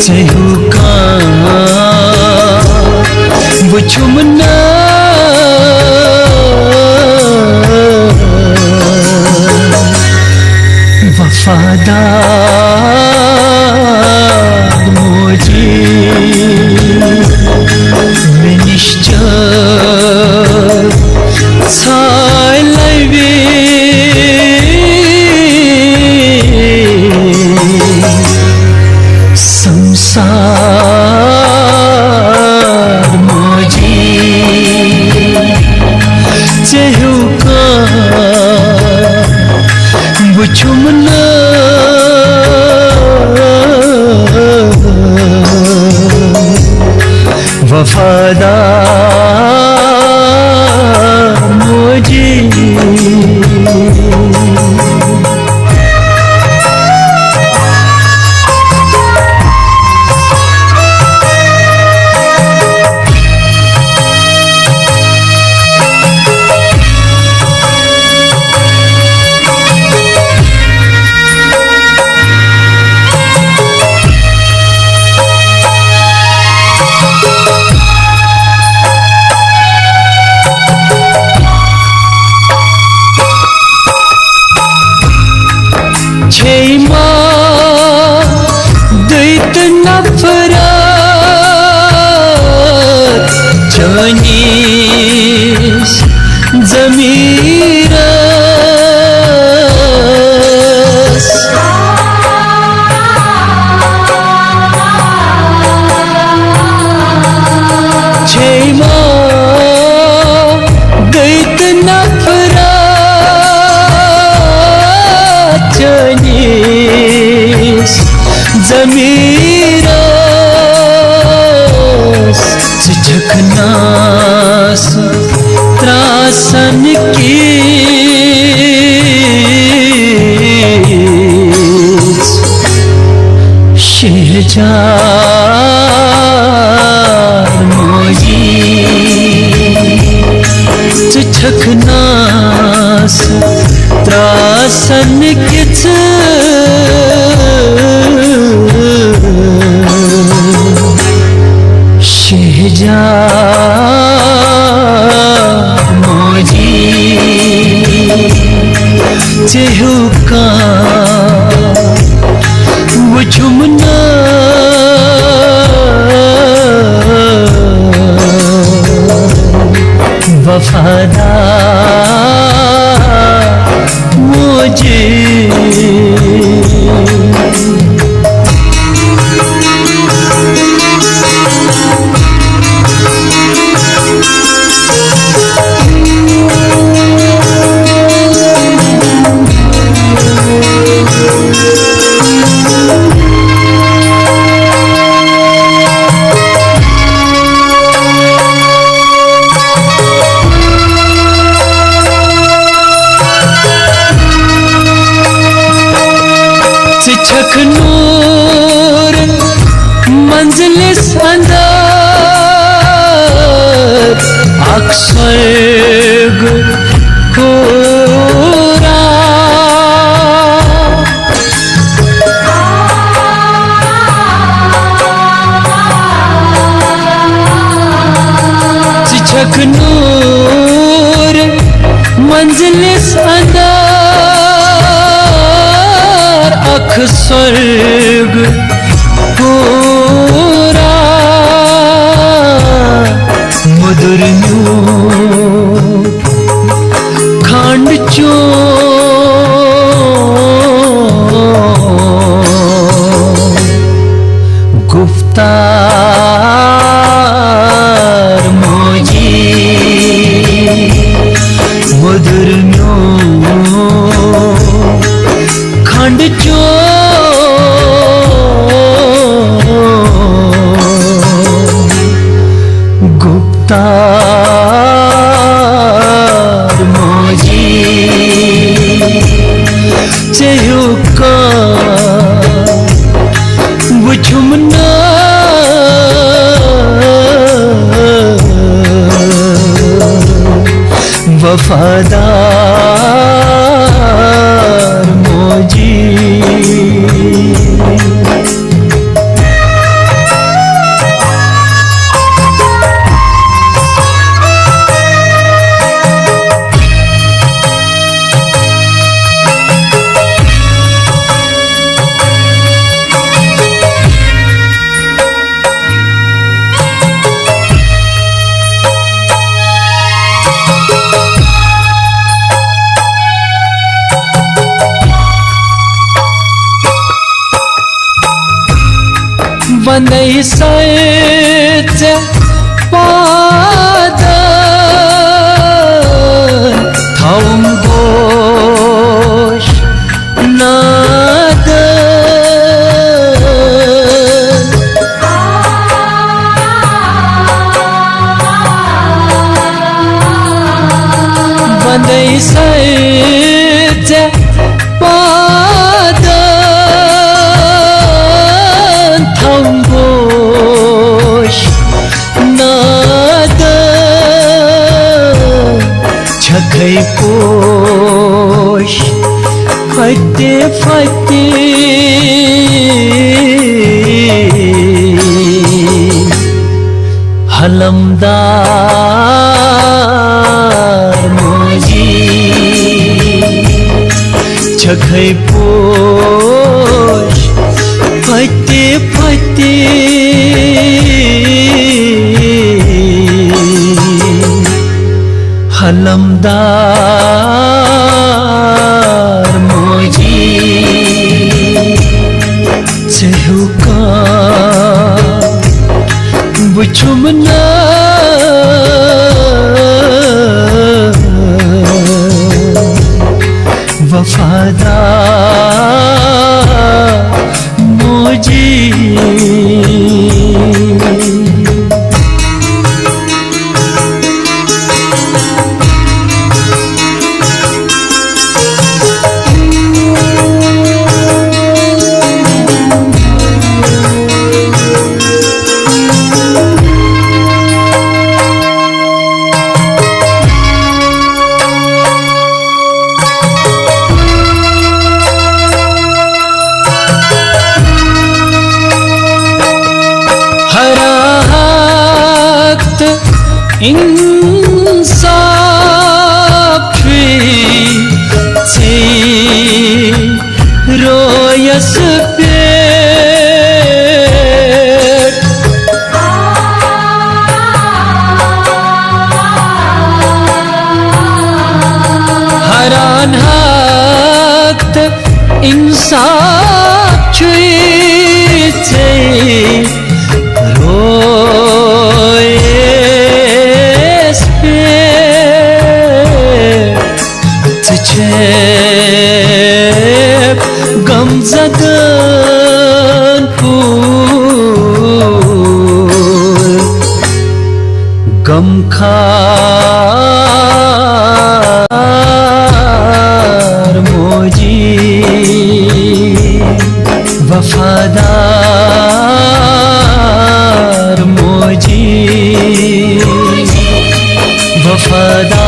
चहुका बुझुमना वफादार मोजी में निश्चय छाइलाइबे संसार मोजी चहुका बुझुमना वफादार मोजी छैमा दैत नफरत जनीस जमीरस छैमा दैत नफरत जनीस जमीरस झकनास त्रासन की शहजार मोजी झकनास त्रासन किच शहजार मोजी चहुका बुझुमना वफादार मोजी छखनूर मंजिलिस अंदर अक्सर कोरा छखनूर मंजिलिस अंदर स्वर्ग पूरा मधुर खंड चो गुफ्तार मोजी मधुर खंड चो गुप्तार मोजी चहुका बुझुमना वफादार मोजी बंदै सैचे पादन थाउम गोश नादन बंदै सैचे पादन थाउम गोश नादन छखै पोश फटे फटे हलमदार मोजी छखै पोश फटे फटे हलमदार मोजी चहुका बुचुमना वफादार मोजी इंसाफ से रोयस पेट हरान हक इंसाफ से गमज़दन फूल गमखार मोजी वफादार मोजी वफादार